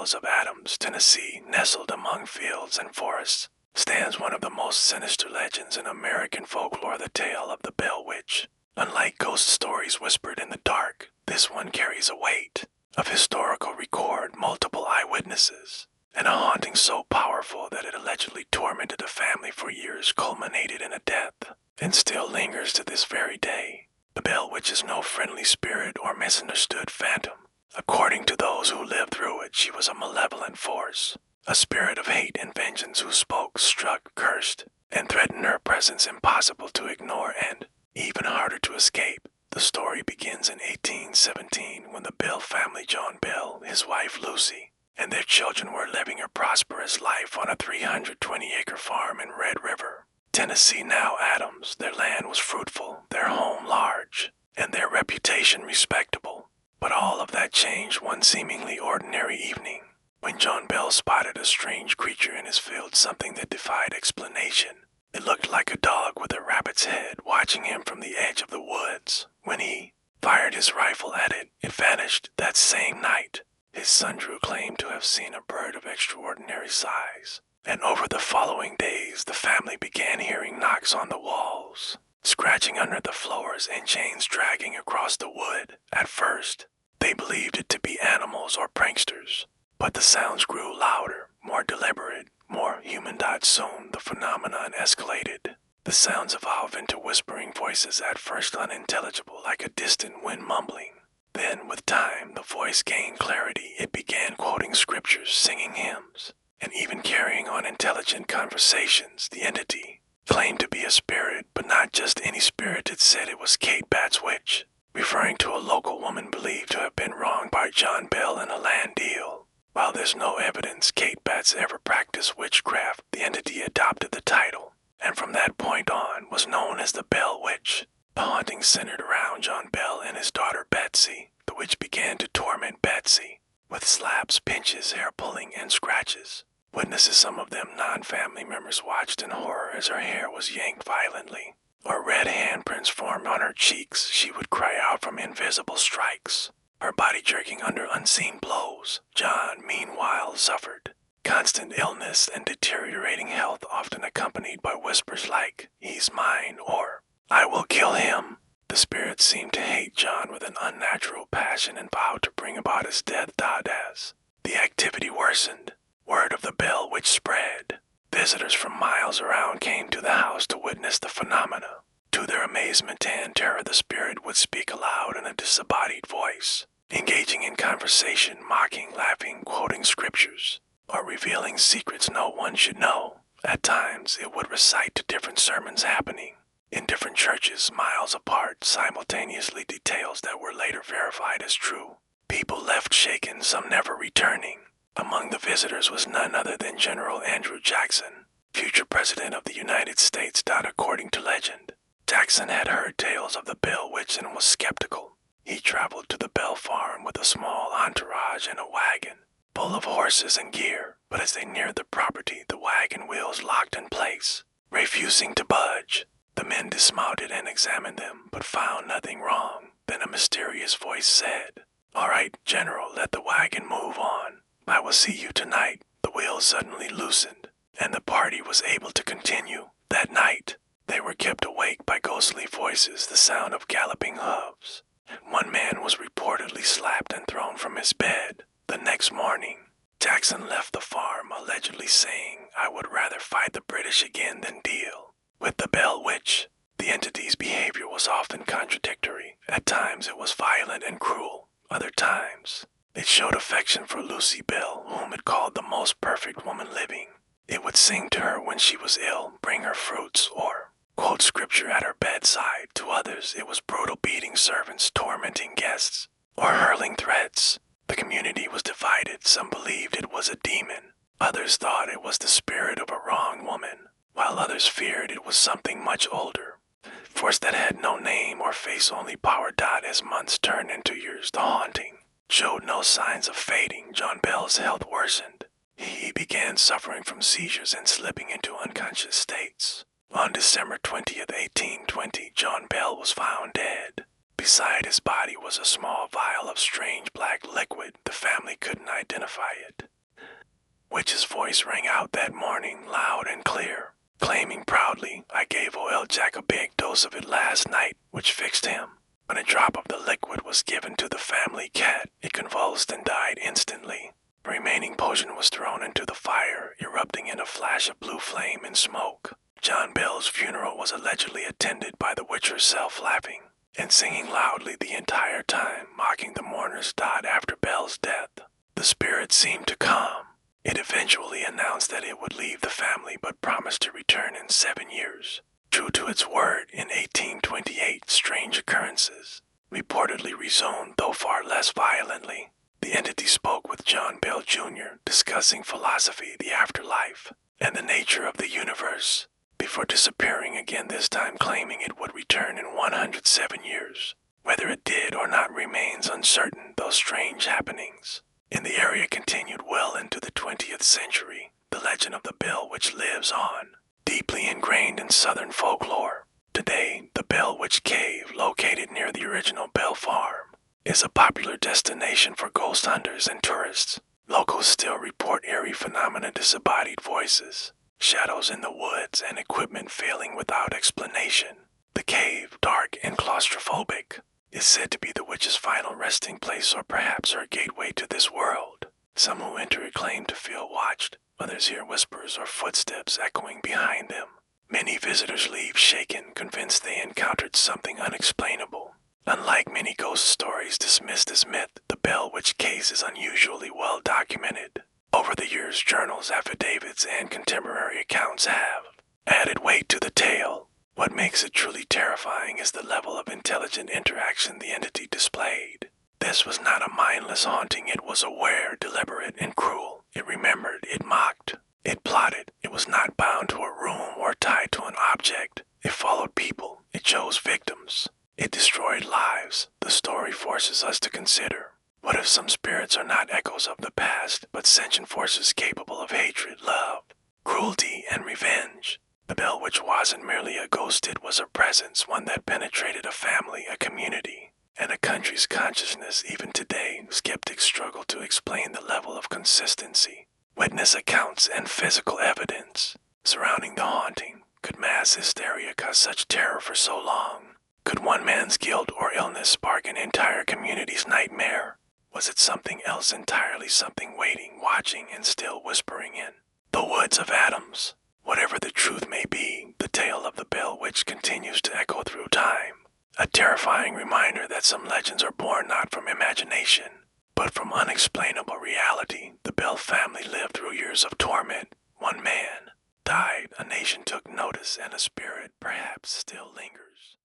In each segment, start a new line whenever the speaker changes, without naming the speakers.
foothills of Adams, Tennessee, nestled among fields and forests, stands one of the most sinister legends in American folklore, the tale of the Bell Witch. Unlike ghost stories whispered in the dark, this one carries a weight of historical record, multiple eyewitnesses, and a haunting so powerful that it allegedly tormented a family for years, culminated in a death, and still lingers to this very day. The Bell Witch is no friendly spirit or misunderstood phantom. According to those who lived through it, she was a malevolent force, a spirit of hate and vengeance who spoke, struck, cursed, and threatened, her presence impossible to ignore and even harder to escape. The story begins in 1817 when the Bell family, John Bell, his wife Lucy, and their children were living a prosperous life on a 320-acre farm in Red River, Tennessee, now Adams. Their land was fruitful, their home large, and their reputation respectable. But all of that changed one seemingly ordinary evening, when John Bell spotted a strange creature in his field, something that defied explanation. It looked like a dog with a rabbit's head watching him from the edge of the woods. When he fired his rifle at it, it vanished that same night. His son Drew claimed to have seen a bird of extraordinary size, and over the following days the family began hearing knocks on the walls, scratching under the floors, and chains dragging across the wood. At first, they believed it to be animals or pranksters, but the sounds grew louder, more deliberate, more human. Soon the phenomenon escalated. The sounds evolved into whispering voices, at first unintelligible, like a distant wind mumbling. Then, with time, the voice gained clarity. It began quoting scriptures, singing hymns, and even carrying on intelligent conversations. The entity claimed to be a spirit, but not just any spirit. It said it was Kate Bat's witch, referring to a local woman believed to have been wronged by John Bell in a land deal. While there's no evidence Kate Batts ever practiced witchcraft, the entity adopted the title, and from that point on was known as the Bell Witch. The haunting centered around John Bell and his daughter Betsy. The witch began to torment Betsy with slaps, pinches, hair pulling, and scratches. Witnesses, some of them non-family members, watched in horror as her hair was yanked violently, or red handprints formed on her cheeks. She would cry out from invisible strikes, her body jerking under unseen blows. John, meanwhile, suffered constant illness and deteriorating health, often accompanied by whispers like, "He's mine," or "I will kill him." The spirit seemed to hate John with an unnatural passion and vowed to bring about his death. As the activity worsened, word of the Bell Witch spread. Visitors from miles around came to the house to witness the phenomena. To their amazement and terror, the spirit would speak aloud in a disembodied voice, engaging in conversation, mocking, laughing, quoting scriptures, or revealing secrets no one should know. At times, it would recite to different sermons happening in different churches miles apart, simultaneously, details that were later verified as true. People left shaken, some never returning. Among the visitors was none other than General Andrew Jackson, future President of the United States. According to legend, Jackson had heard tales of the Bell Witch and was skeptical. He traveled to the Bell farm with a small entourage and a wagon full of horses and gear, but as they neared the property, the wagon wheels locked in place, refusing to budge. The men dismounted and examined them, but found nothing wrong. Then a mysterious voice said, "All right, General, let the wagon move on. I will see you tonight." The wheels suddenly loosened, and the party was able to continue. That night, they were kept awake by ghostly voices, the sound of galloping hooves. One man was reportedly slapped and thrown from his bed. The next morning, Jackson left the farm, allegedly saying, "I would rather fight the British again than deal with the Bell Witch." The entity's behavior was often contradictory. At times it was violent and cruel. Other times, it showed affection for Lucy Bell, whom it called the most perfect woman living. It would sing to her when she was ill, bring her fruits, or quote scripture at her bedside. To others, it was brutal, beating servants, tormenting guests, or hurling threats. The community was divided. Some believed it was a demon. Others thought it was the spirit of a wronged woman, while others feared it was something much older, force that had no name or face, only power. As months turned into years, the haunting showed no signs of fading. John Bell's health worsened. He began suffering from seizures and slipping into unconscious states. On December 20th, 1820, John Bell was found dead. Beside his body was a small vial of strange black liquid. The family couldn't identify it. Witch's voice rang out that morning loud and clear, claiming proudly, "I gave O.L. Jack a big dose of it last night, which fixed him. When a drop of the liquid was given to the family cat, it convulsed and died instantly. The remaining potion was thrown into the fire, erupting in a flash of blue flame and smoke. John Bell's funeral was allegedly attended by the witch herself, laughing and singing loudly the entire time, mocking the mourners dot after Bell's death. The spirit seemed to calm. It eventually announced that it would leave the family but promised to return in 7 years. True to its word, in 1828, strange occurrences reportedly resumed, though far less violently. The entity spoke with John Bell Jr., discussing philosophy, the afterlife, and the nature of the universe, before disappearing again, this time claiming it would return in 107 years. Whether it did or not remains uncertain, though strange happenings in the area continued well into the 20th century. The legend of the Bell Witch lives on, deeply ingrained in Southern folklore. Today, the Bell Witch Cave, located near the original Bell Farm, is a popular destination for ghost hunters and tourists. Locals still report eerie phenomena, disembodied voices, shadows in the woods, and equipment failing without explanation. The cave, dark and claustrophobic, is said to be the witch's final resting place, or perhaps her gateway to this world. Some who enter it claim to feel watched. Others hear whispers or footsteps echoing behind them. Many visitors leave shaken, convinced they encountered something unexplainable. Unlike many ghost stories dismissed as myth, the Bell Witch case is unusually well documented. Over the years, journals, affidavits, and contemporary accounts have added weight to the tale. What makes it truly terrifying is the level of intelligent interaction the entity displayed. This was not a mindless haunting. It was aware, deliberate, and cruel. It remembered, it mocked, it plotted. It was not bound to a room or tied to an object. It followed people. It chose victims. It destroyed lives. The story forces us to consider, what if some spirits are not echoes of the past, but sentient forces capable of hatred, love, cruelty, and revenge? The Bell Witch wasn't merely a ghost, it was a presence, one that penetrated a family, a community, and a country's consciousness. Even today, skeptics struggle to explain the level of consistency, witness accounts, and physical evidence surrounding the haunting. Could mass hysteria cause such terror for so long? Could one man's guilt or illness spark an entire community's nightmare? Was it something else entirely, something waiting, watching, and still whispering in the woods of Adams? Whatever the truth may be, the tale of the Bell Witch continues to echo through time. A terrifying reminder that some legends are born not from imagination, but from unexplainable reality. The Bell family lived through years of torment. One man died, a nation took notice, and a spirit perhaps still lingers.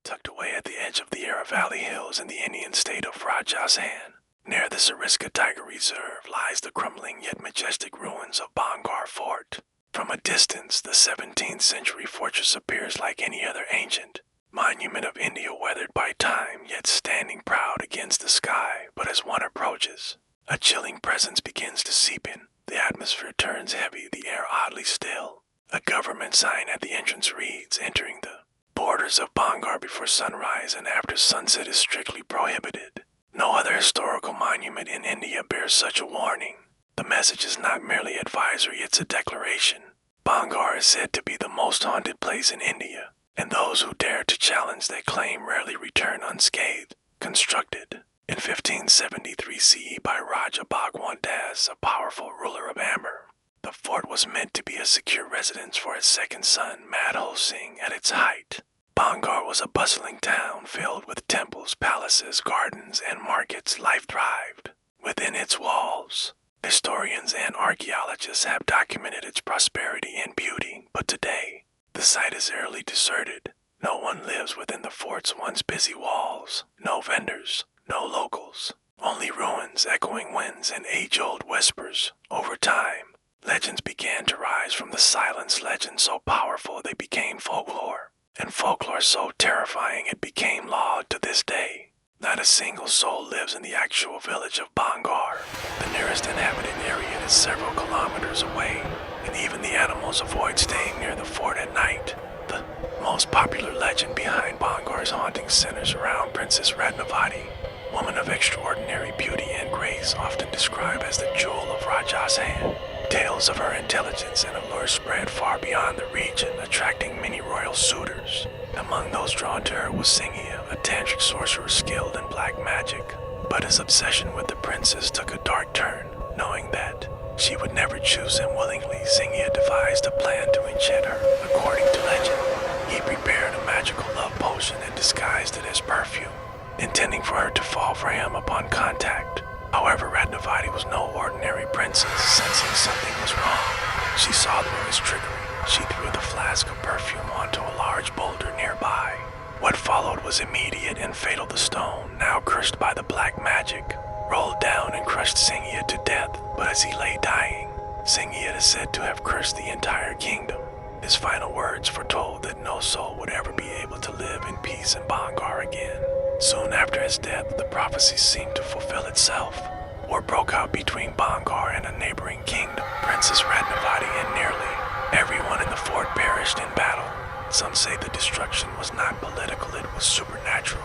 Tucked away at the edge of the Yarra Valley Hills in the Indian state of Rajasthan, near the Sariska Tiger Reserve, lies the crumbling yet majestic ruins of Bangar Fort. From a distance, the 17th century fortress appears like any other ancient monument of India, weathered by time, yet standing proud against the sky. But as one approaches, a chilling presence begins to seep in. The atmosphere turns heavy, the air oddly still. A government sign at the entrance reads, "Entering the borders of Bangar before sunrise and after sunset is strictly prohibited." No other historical monument in India bears such a warning. The message is not merely advisory, it's a declaration. Bangar is said to be the most haunted place in India, and those who dare to challenge that claim rarely return unscathed. Constructed in 1573 CE by Raja Bhagwan Das, a powerful ruler of Amber, the fort was meant to be a secure residence for his second son, Madho Singh. At its height, Bangar was a bustling town filled with temples, palaces, gardens, and markets. Life thrived within its walls. Historians and archaeologists have documented its prosperity and beauty, but today, the site is eerily deserted. No one lives within the fort's once busy walls. No vendors, no locals, only ruins, echoing winds, and age-old whispers. Over time, legends began to rise from the silence. Legends so powerful they became folklore, and folklore so terrifying it became law. To this day, not a single soul lives in the actual village of Bangar. The nearest inhabited area is several kilometers away, and even the animals avoid staying near the fort at night. The most popular legend behind Bangar's haunting centers around Princess Ratnavati, a woman of extraordinary beauty and grace, often described as the jewel of Raja's hand. Tales of her intelligence and allure spread far beyond the region, attracting many royal suitors. Among those drawn to her was Singhia, a tantric sorcerer skilled in black magic. But his obsession with the princess took a dark turn. Knowing that she would never choose him willingly, Singhia devised a plan to enchant her. According to legend, he prepared a magical love potion and disguised it as perfume, intending for her to fall for him upon contact. However, Ratnavati was no ordinary princess. Sensing something was wrong, she saw through his trickery. She threw the flask of perfume onto a large boulder nearby. What followed was immediate and fatal. The stone, now cursed by the black magic, rolled down and crushed Singhia to death. But as he lay dying, Singhia is said to have cursed the entire kingdom. His final words foretold that no soul would ever be able to live in peace in Bangar again. Soon after his death, the prophecy seemed to fulfill itself. War broke out between Bangar and a neighboring kingdom. Princess Ratnavati and nearly everyone in the fort perished in battle. Some say the destruction was not political, it was supernatural.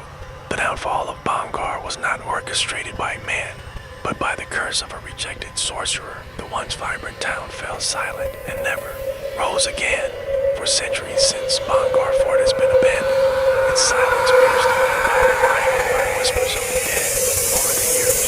The downfall of Bangar was not orchestrated by men, but by the curse of a rejected sorcerer. The once vibrant town fell silent and never rose again. For centuries since, Bangar Fort has been abandoned. Its silence pierced through the golden light by whispers of the dead. Over the years,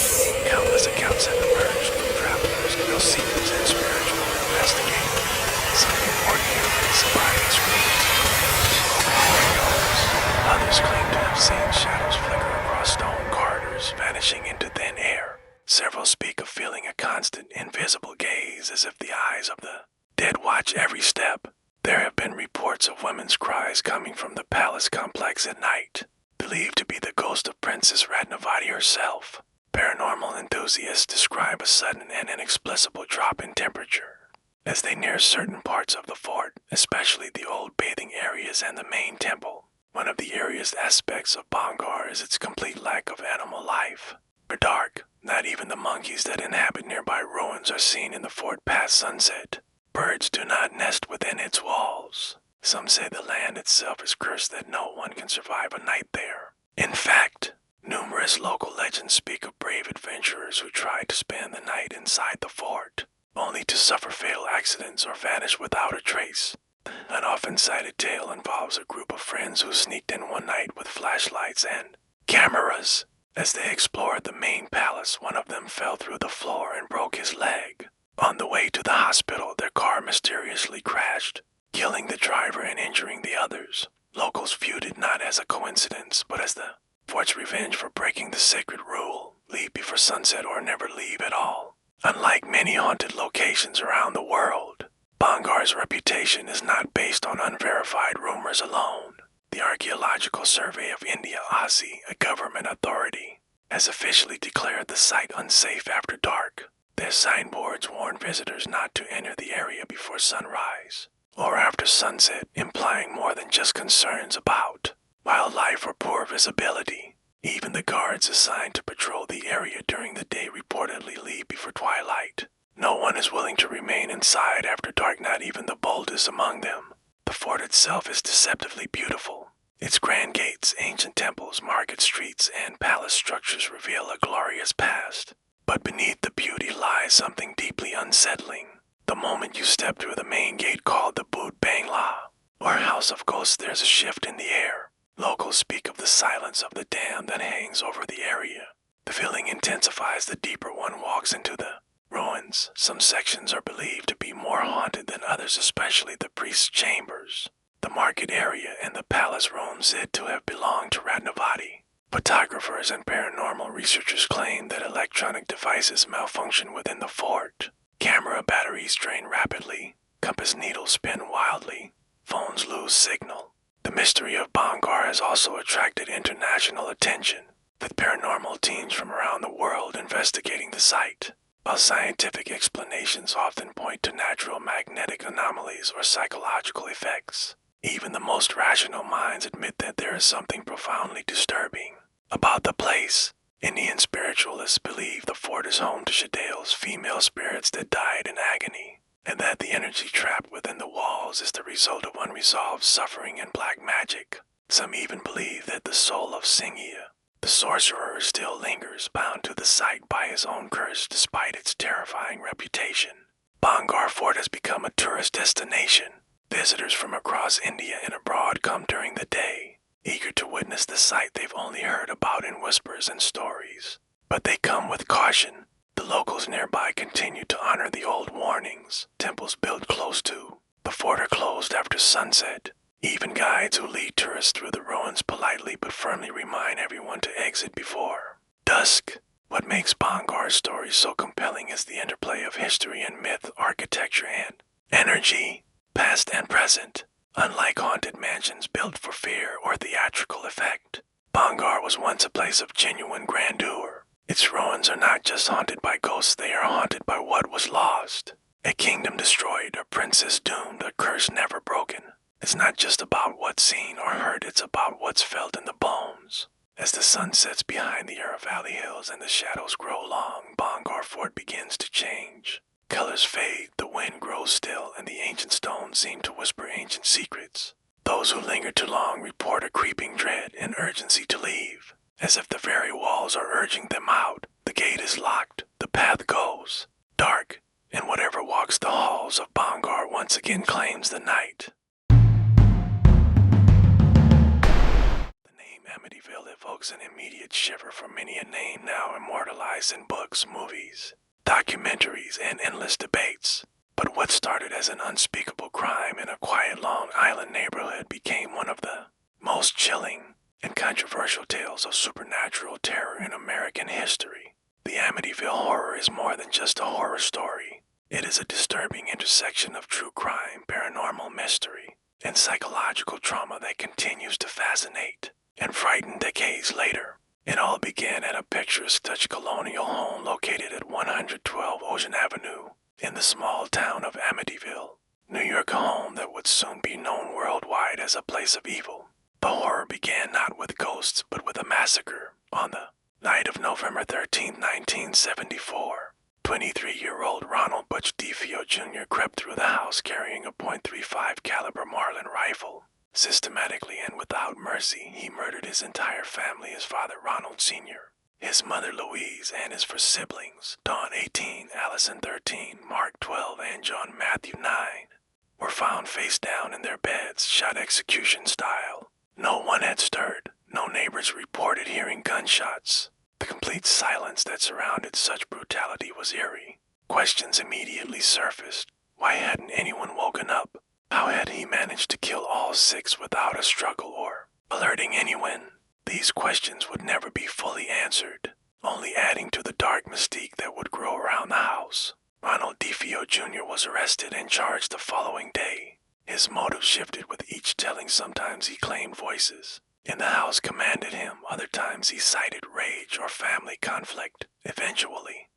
countless accounts have emerged from travelers, real seekers, and spiritual investigators. Some report hearing surprising screams from corridors. Others claim to have seen shadows flicker across stone corridors, vanishing into thin air. Several speak of feeling a constant, invisible gaze, as if the eyes of the dead watch every step. There have been reports of women's cries coming from the palace complex at night, believed to be the ghost of Princess Ratnavati herself. Paranormal enthusiasts describe a sudden and inexplicable drop in temperature as they near certain parts of the fort, especially the old bathing areas and the main temple. One of the eeriest aspects of Bangar is its complete lack of animal life. For dark, not even the monkeys that inhabit nearby ruins are seen in the fort past sunset. Birds do not nest within its walls. Some say the land itself is cursed, that no one can survive a night there. In fact, numerous local legends speak of brave adventurers who tried to spend the night inside the fort, only to suffer fatal accidents or vanish without a trace. An often cited tale involves a group of friends who sneaked in one night with flashlights and cameras. As they explored the main palace, one of them fell through the floor and broke his leg. On the way to the hospital, their car mysteriously crashed, killing the driver and injuring the others. Locals viewed it not as a coincidence, but as the fort's revenge for breaking the sacred rule: leave before sunset or never leave at all. Unlike many haunted locations around the world, Bangar's reputation is not based on unverified rumors alone. The Archaeological Survey of India, ASI, a government authority, has officially declared the site unsafe after dark. Their signboards warn visitors not to enter the area before sunrise or after sunset, implying more than just concerns about wildlife or poor visibility. Even the guards assigned to patrol the area during the day reportedly leave before twilight. No one is willing to remain inside after dark, not even the boldest among them. The fort itself is deceptively beautiful. Its grand gates, ancient temples, market streets, and palace structures reveal a glorious past. But beneath the beauty lies something deeply unsettling. The moment you step through the main gate called the Boot Bangla, or House of Ghosts, there's a shift in the air. Locals speak of the silence of the dam that hangs over the area. The feeling intensifies the deeper one walks into the ruins. Some sections are believed to be more haunted than others, especially the priest's chambers. The market area and the palace rooms said to have belonged to Ratnavati. Photographers and paranormal researchers claim that electronic devices malfunction within the fort. Camera batteries drain rapidly, compass needles spin wildly, phones lose signal. The mystery of Bangar has also attracted international attention, with paranormal teams from around the world investigating the site. While scientific explanations often point to natural magnetic anomalies or psychological effects, even the most rational minds admit that there is something profoundly disturbing about the place. Indian spiritualists believe the fort is home to Shadales, female spirits that died in agony, and that the energy trapped within the walls is the result of unresolved suffering and black magic. Some even believe that the soul of Singhia, The sorcerer still lingers, bound to the site by his own curse despite its terrifying reputation. Bangar Fort has become a tourist destination. Visitors from across India and abroad come during the day, eager to witness the site they've only heard about in whispers and stories. But they come with caution. The locals nearby continue to honor the old warnings. Temples built close to the fort are closed after sunset. Even guides who lead tourists through the ruins politely but firmly remind everyone to exit before dusk. What makes Bangar's story so compelling is the interplay of history and myth, architecture and energy, past and present. Unlike haunted mansions built for fear or theatrical effect, Bangar was once a place of genuine grandeur. Its ruins are not just haunted by ghosts, they are haunted by what was lost. A kingdom destroyed, a princess doomed, a curse never broken. It's not just about what's seen or heard, it's about what's felt in the bones. As the sun sets behind the Yarra Valley hills and the shadows grow long, Bangar Fort begins to change. Colors fade, the wind grows still, and the ancient stones seem to whisper ancient secrets. Those who linger too long report a creeping dread and urgency to leave, as if the very walls are urging them out. The gate is locked, the path goes dark, and whatever walks the halls of Bangar once again claims the night. Amityville evokes an immediate shiver from many a name now immortalized in books, movies, documentaries, and endless debates. But what started as an unspeakable crime in a quiet Long Island neighborhood became one of the most chilling and controversial tales of supernatural terror in American history. The Amityville Horror is more than just a horror story. It is a disturbing intersection of true crime, paranormal mystery, and psychological trauma that continues to fascinate and frightened decades later. It all began at a picturesque Dutch colonial home located at 112 Ocean Avenue in the small town of Amityville, New York, a home that would soon be known worldwide as a place of evil. The horror began not with ghosts but with a massacre. On the night of November 13, 1974, 23-year-old Ronald Butch DeFeo Jr. crept through the house carrying a .35 caliber Marlin rifle. Systematically and without mercy, he murdered his entire family, his father Ronald Sr., his mother Louise, and his four siblings, Dawn 18, Allison 13, Mark 12, and John Matthew 9, were found face down in their beds, shot execution style. No one had stirred. No neighbors reported hearing gunshots. The complete silence that surrounded such brutality was eerie. Questions immediately surfaced. Why hadn't anyone woken up? How had he managed to kill all six without a struggle or alerting anyone? These questions would never be fully answered, only adding to the dark mystique that would grow around the house. Ronald DeFeo Jr. was arrested and charged the following day. His motive shifted with each telling. Sometimes he claimed voices in the house commanded him, other times he cited rage or family conflict. Eventually,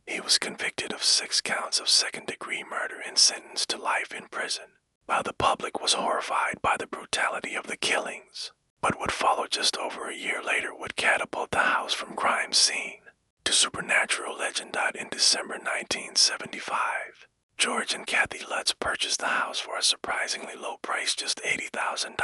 he was convicted of 6 counts of second-degree murder and sentenced to life in prison. While the public was horrified by the brutality of the killings, what would follow just over a year later would catapult the house from crime scene to supernatural legend. In December 1975, George and Kathy Lutz purchased the house for a surprisingly low price, just $80,000.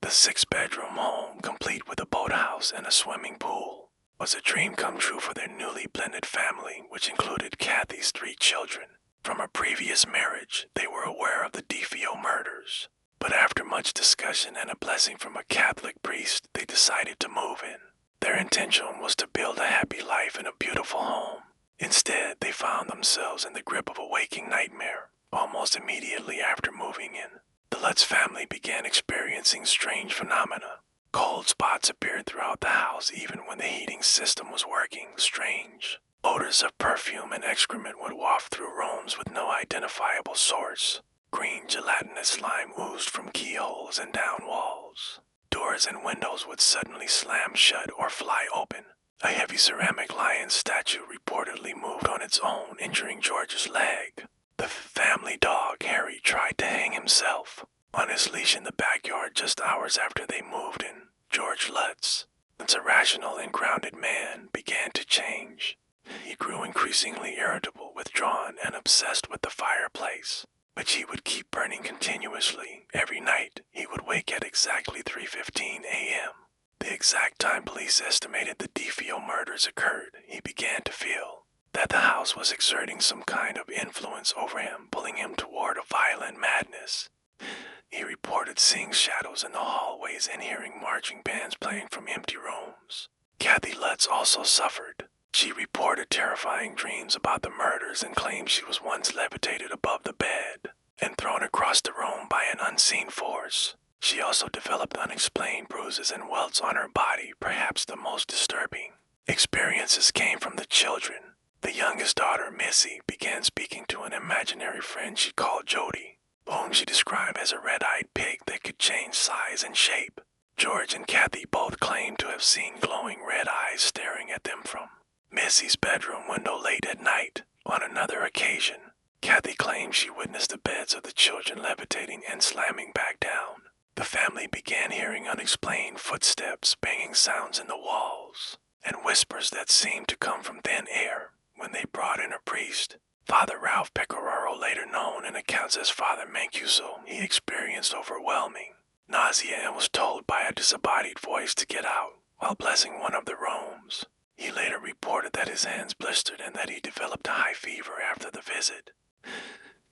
The 6-bedroom home, complete with a boathouse and a swimming pool, was a dream come true for their newly blended family, which included Kathy's 3 children. From a previous marriage, they were aware of the DeFeo murders, but after much discussion and a blessing from a Catholic priest, they decided to move in. Their intention was to build a happy life in a beautiful home. Instead, they found themselves in the grip of a waking nightmare. Almost immediately after moving in, the Lutz family began experiencing strange phenomena. Cold spots appeared throughout the house even when the heating system was working. Strange odors of perfume and excrement would waft through rooms with no identifiable source. Green gelatinous slime oozed from keyholes and down walls. Doors and windows would suddenly slam shut or fly open. A heavy ceramic lion statue reportedly moved on its own, injuring George's leg. The family dog, Harry, tried to hang himself on his leash in the backyard just hours after they moved in. George Lutz, once a rational and grounded man, began to change. He grew increasingly irritable, withdrawn, and obsessed with the fireplace, which he would keep burning continuously. Every night, he would wake at exactly 3:15 a.m., The exact time police estimated the DeFeo murders occurred, he began to feel that the house was exerting some kind of influence over him, pulling him toward a violent madness. He reported seeing shadows in the hallways and hearing marching bands playing from empty rooms. Kathy Lutz also suffered. She reported terrifying dreams about the murders and claimed she was once levitated above the bed and thrown across the room by an unseen force. She also developed unexplained bruises and welts on her body. Perhaps the most disturbing experiences came from the children. The youngest daughter, Missy, began speaking to an imaginary friend she called Jody, whom she described as a red-eyed pig that could change size and shape. George and Kathy both claimed to have seen glowing red eyes staring at them from Missy's bedroom window late at night. On another occasion, Kathy claimed she witnessed the beds of the children levitating and slamming back down. The family began hearing unexplained footsteps, banging sounds in the walls, and whispers that seemed to come from thin air. When they brought in a priest, Father Ralph Pecoraro, later known in accounts as Father Mancuso, he experienced overwhelming nausea and was told by a disembodied voice to get out while blessing one of the rooms. He later reported that his hands blistered and that he developed a high fever after the visit.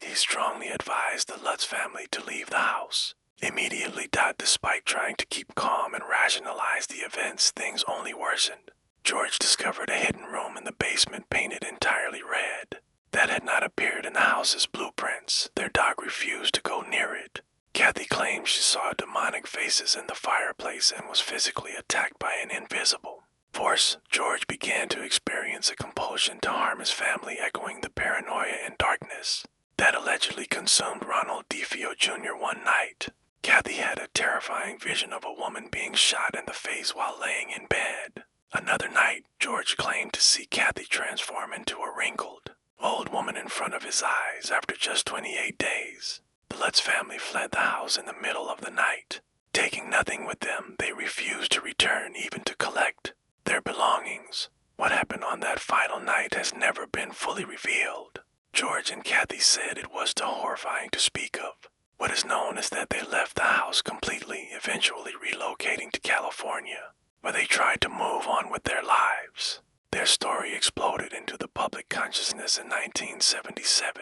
He strongly advised the Lutz family to leave the house immediately. Despite trying to keep calm and rationalize the events, things only worsened. George discovered a hidden room in the basement painted entirely red that had not appeared in the house's blueprints. Their dog refused to go near it. Kathy claimed she saw demonic faces in the fireplace and was physically attacked by an invisible force. George began to experience a compulsion to harm his family, echoing the paranoia and darkness that allegedly consumed Ronald DeFeo Jr. one night. Kathy had a terrifying vision of a woman being shot in the face while laying in bed. Another night, George claimed to see Kathy transform into a wrinkled, old woman in front of his eyes. After just 28 days, the Lutz family fled the house in the middle of the night. Taking nothing with them, they refused to return even to collect their belongings. What happened on that final night has never been fully revealed. George and Kathy said it was too horrifying to speak of. What is known is that they left the house completely, eventually relocating to California, where they tried to move on with their lives. Their story exploded into the public consciousness in 1977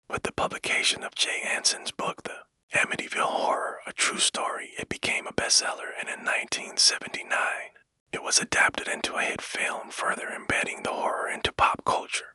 with the publication of Jay Anson's book, The Amityville Horror, a true story. It became a bestseller, and in 1979, it was adapted into a hit film, further embedding the horror into pop culture.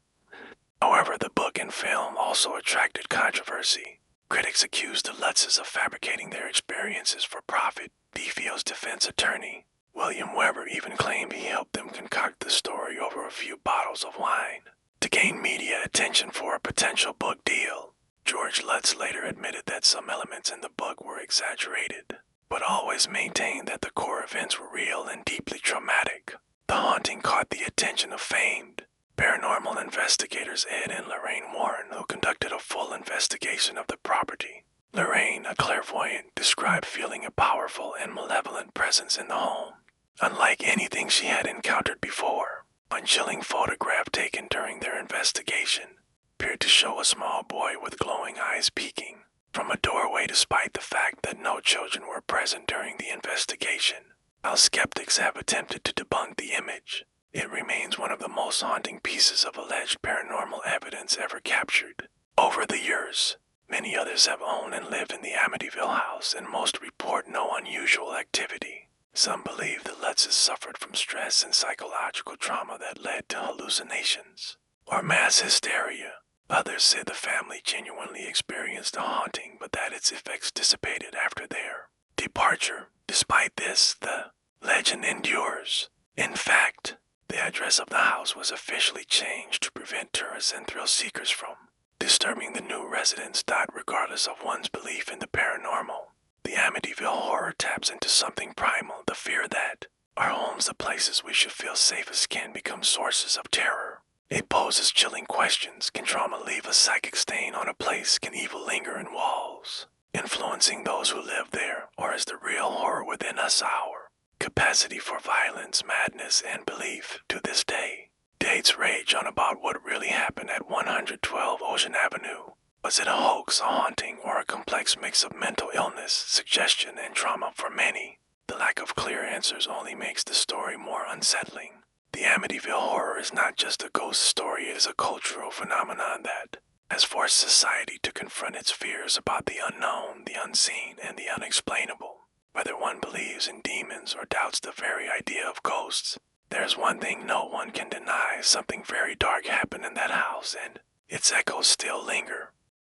However, the book and film also attracted controversy. Critics accused the Lutzes of fabricating their experiences for profit. DeFeo's defense attorney, William Weber, even claimed he helped them concoct the story over a few bottles of wine to gain media attention for a potential book deal. George Lutz later admitted that some elements in the book were exaggerated, but always maintained that the core events were real and deeply traumatic. The haunting caught the attention of famed paranormal investigators Ed and Lorraine Warren, who conducted a full investigation of the property. Lorraine, a clairvoyant, described feeling a powerful and malevolent presence in the home, unlike anything she had encountered before. One chilling photograph taken during their investigation appeared to show a small boy with glowing eyes peeking from a doorway, despite the fact that no children were present during the investigation. While skeptics have attempted to debunk the image, it remains one of the most haunting pieces of alleged paranormal evidence ever captured. Over the years, many others have owned and lived in the Amityville house, and most report no unusual activity. Some believe the Lutzes suffered from stress and psychological trauma that led to hallucinations or mass hysteria. Others say the family genuinely experienced a haunting, but that its effects dissipated after their departure. Despite this, the legend endures. In fact, the address of the house was officially changed to prevent tourists and thrill seekers from disturbing the new residents. Regardless of one's belief in the paranormal, the Amityville Horror taps into something primal, the fear that our homes, the places we should feel safest, can become sources of terror. It poses chilling questions. Can trauma leave a psychic stain on a place? Can evil linger in walls, influencing those who live there? Or is the real horror within us our capacity for violence, madness, and belief? To this day, debates rage on about what really happened at 112 Ocean Avenue. Was it a hoax, a haunting, or a complex mix of mental illness, suggestion, and trauma? For many, The lack of clear answers only makes the story more unsettling. The Amityville Horror is not just a ghost story, it is a cultural phenomenon that has forced society to confront its fears about the unknown, the unseen, and the unexplainable. Whether one believes in demons or doubts the very idea of ghosts, there's one thing no one can deny: something very dark happened in that house, and its echoes still linger.